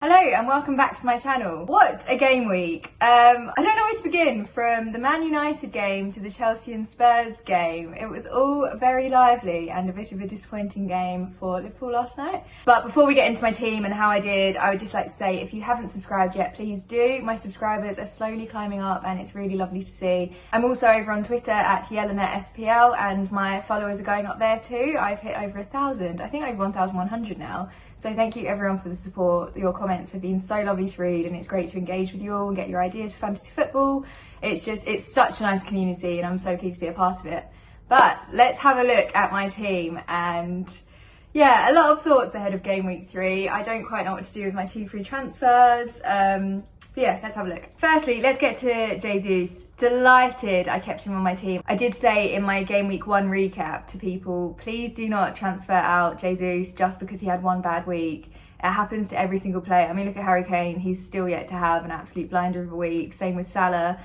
Hello and welcome back to my channel. What a game week. I don't know where to begin, from the Man United game to the Chelsea and Spurs game. It was all very lively and a bit of a disappointing game for Liverpool last night. But before we get into my team and how I did, I would just like to say, if you haven't subscribed yet, please do. My subscribers are slowly climbing up and it's really lovely to see. I'm also over on Twitter at YelenaFPL and my followers are going up there too. I've hit over 1,000, I think over 1,100 now. So thank you everyone for the support. Your comments have been so lovely to read and it's great to engage with you all and get your ideas for fantasy football. It's such a nice community and I'm so keen to be a part of it. But let's have a look at my team, and yeah, a lot of thoughts ahead of game week 3. I don't quite know what to do with my 2 free transfers. But yeah, let's have a look. Firstly, let's get to Jesus. Delighted I kept him on my team. I did say in my game week 1 recap to people, please do not transfer out Jesus just because he had one bad week. It happens to every single player. I mean, look at Harry Kane, he's still yet to have an absolute blinder of a week. Same with Salah.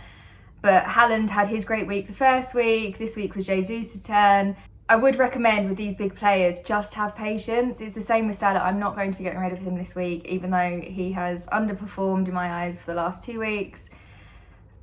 But Haaland had his great week the first week. This week was Jesus' turn. I would recommend with these big players, just have patience. It's the same with Salah. I'm not going to be getting rid of him this week, even though he has underperformed in my eyes for the last 2 weeks.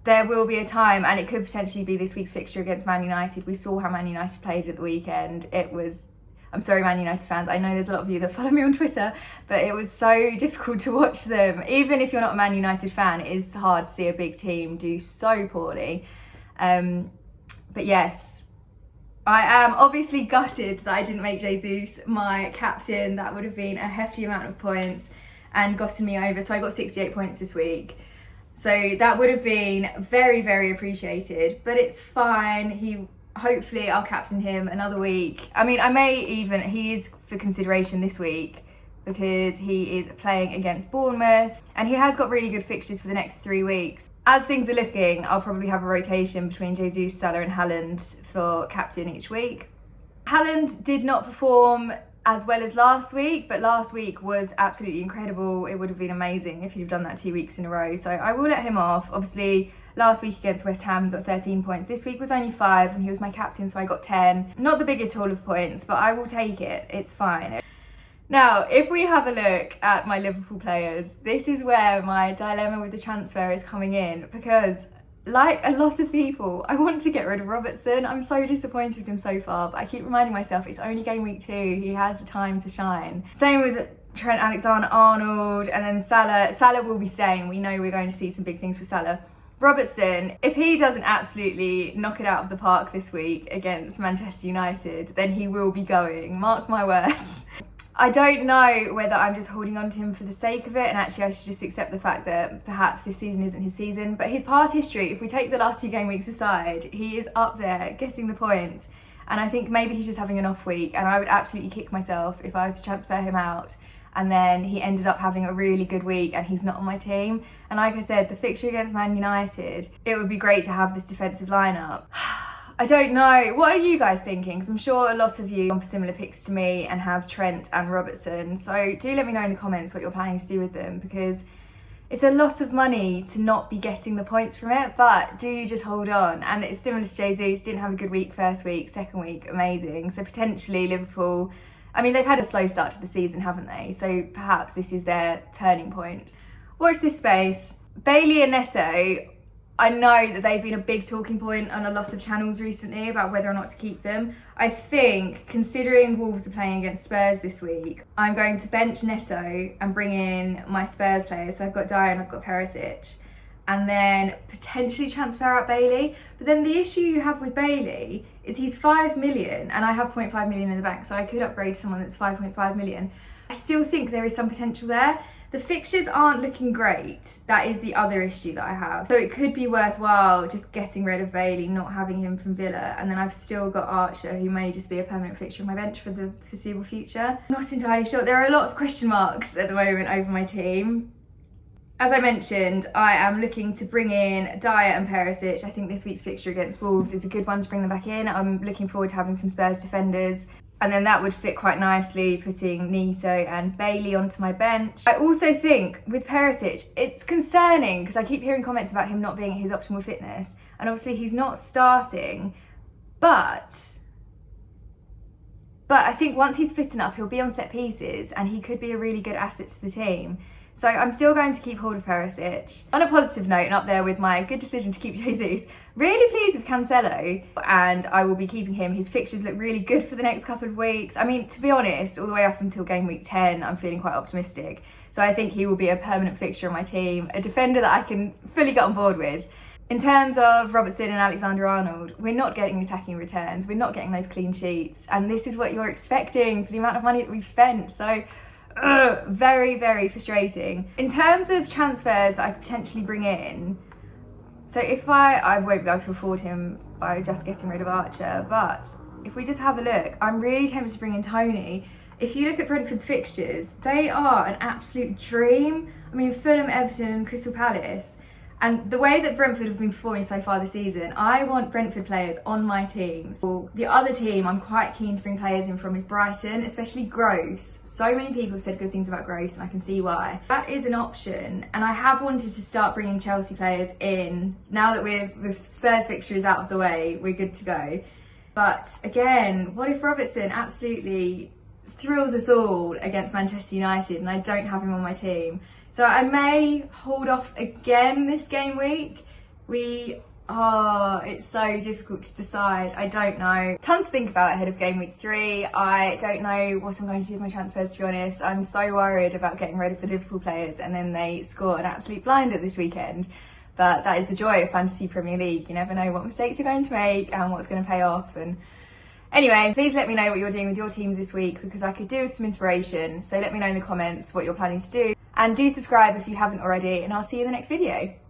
There will be a time, and it could potentially be this week's fixture against Man United. We saw how Man United played at the weekend. I'm sorry, Man United fans, I know there's a lot of you that follow me on Twitter, but it was so difficult to watch them. Even if you're not a Man United fan, it is hard to see a big team do so poorly. But yes, I am obviously gutted that I didn't make Jesus my captain. That would have been a hefty amount of points and gotten me over. So I got 68 points this week. So that would have been very, very appreciated, but it's fine. Hopefully I'll captain him another week. I mean, he is for consideration this week because he is playing against Bournemouth and he has got really good fixtures for the next 3 weeks. As things are looking, I'll probably have a rotation between Jesus, Salah and Haaland for captain each week. Haaland did not perform as well as last week, but last week was absolutely incredible. It would have been amazing if he'd have done that 2 weeks in a row. So I will let him off. Obviously, last week against West Ham, he got 13 points. This week was only 5 and he was my captain, so I got 10. Not the biggest haul of points, but I will take it. It's fine. Now, if we have a look at my Liverpool players, this is where my dilemma with the transfer is coming in, because like a lot of people, I want to get rid of Robertson. I'm so disappointed with him so far, but I keep reminding myself it's only game week 2. He has the time to shine. Same with Trent Alexander-Arnold, and then Salah. Salah will be staying. We know we're going to see some big things for Salah. Robertson, if he doesn't absolutely knock it out of the park this week against Manchester United, then he will be going. Mark my words. I don't know whether I'm just holding on to him for the sake of it, and actually I should just accept the fact that perhaps this season isn't his season. But his past history, if we take the last 2 game weeks aside, he is up there getting the points. And I think maybe he's just having an off week, and I would absolutely kick myself if I was to transfer him out and then he ended up having a really good week and he's not on my team. And like I said, the fixture against Man United, it would be great to have this defensive lineup. I don't know. What are you guys thinking? Because I'm sure a lot of you have similar picks to me and have Trent and Robertson. So do let me know in the comments what you're planning to do with them, because it's a lot of money to not be getting the points from it. But do you just hold on? And it's similar to Jesus. Didn't have a good week first week, second week, amazing. So potentially Liverpool, I mean, they've had a slow start to the season, haven't they? So perhaps this is their turning point. Watch this space. Bailey and Neto, I know that they've been a big talking point on a lot of channels recently about whether or not to keep them. I think, considering Wolves are playing against Spurs this week, I'm going to bench Neto and bring in my Spurs players. So I've got Dyer and I've got Perisic. And then potentially transfer out Bailey. But then the issue you have with Bailey is he's 5 million and I have 0.5 million in the bank. So I could upgrade to someone that's 5.5 million. I still think there is some potential there. The fixtures aren't looking great. That is the other issue that I have. So it could be worthwhile just getting rid of Bailey, not having him from Villa. And then I've still got Archer, who may just be a permanent fixture on my bench for the foreseeable future. I'm not entirely sure. There are a lot of question marks at the moment over my team. As I mentioned, I am looking to bring in Dyer and Perisic. I think this week's fixture against Wolves is a good one to bring them back in. I'm looking forward to having some Spurs defenders. And then that would fit quite nicely, putting Neto and Bailey onto my bench. I also think with Perisic, it's concerning because I keep hearing comments about him not being at his optimal fitness. And obviously he's not starting, but I think once he's fit enough, he'll be on set pieces and he could be a really good asset to the team. So I'm still going to keep hold of Perisic. On a positive note, and up there with my good decision to keep Jesus, really pleased with Cancelo, and I will be keeping him. His fixtures look really good for the next couple of weeks. I mean, to be honest, all the way up until game week 10, I'm feeling quite optimistic. So I think he will be a permanent fixture on my team, a defender that I can fully get on board with. In terms of Robertson and Alexander-Arnold, we're not getting attacking returns, we're not getting those clean sheets, and this is what you're expecting for the amount of money that we've spent. So very, very frustrating. In terms of transfers that I could potentially bring in, so if I won't be able to afford him by just getting rid of Archer, but if we just have a look, I'm really tempted to bring in Tony. If you look at Brentford's fixtures, they are an absolute dream. I mean, Fulham, Everton, Crystal Palace. And the way that Brentford have been performing so far this season, I want Brentford players on my team. So the other team I'm quite keen to bring players in from is Brighton, especially Gross. So many people have said good things about Gross, and I can see why. That is an option, and I have wanted to start bringing Chelsea players in. Now that with Spurs fixtures out of the way, we're good to go. But again, what if Robertson absolutely thrills us all against Manchester United and I don't have him on my team? So I may hold off again this game week. It's so difficult to decide. I don't know. Tons to think about ahead of game week 3. I don't know what I'm going to do with my transfers, to be honest. I'm so worried about getting rid of the Liverpool players and then they score an absolute blinder this weekend. But that is the joy of Fantasy Premier League. You never know what mistakes you're going to make and what's going to pay off. And anyway, please let me know what you're doing with your teams this week, because I could do with some inspiration. So let me know in the comments what you're planning to do. And do subscribe if you haven't already, and I'll see you in the next video.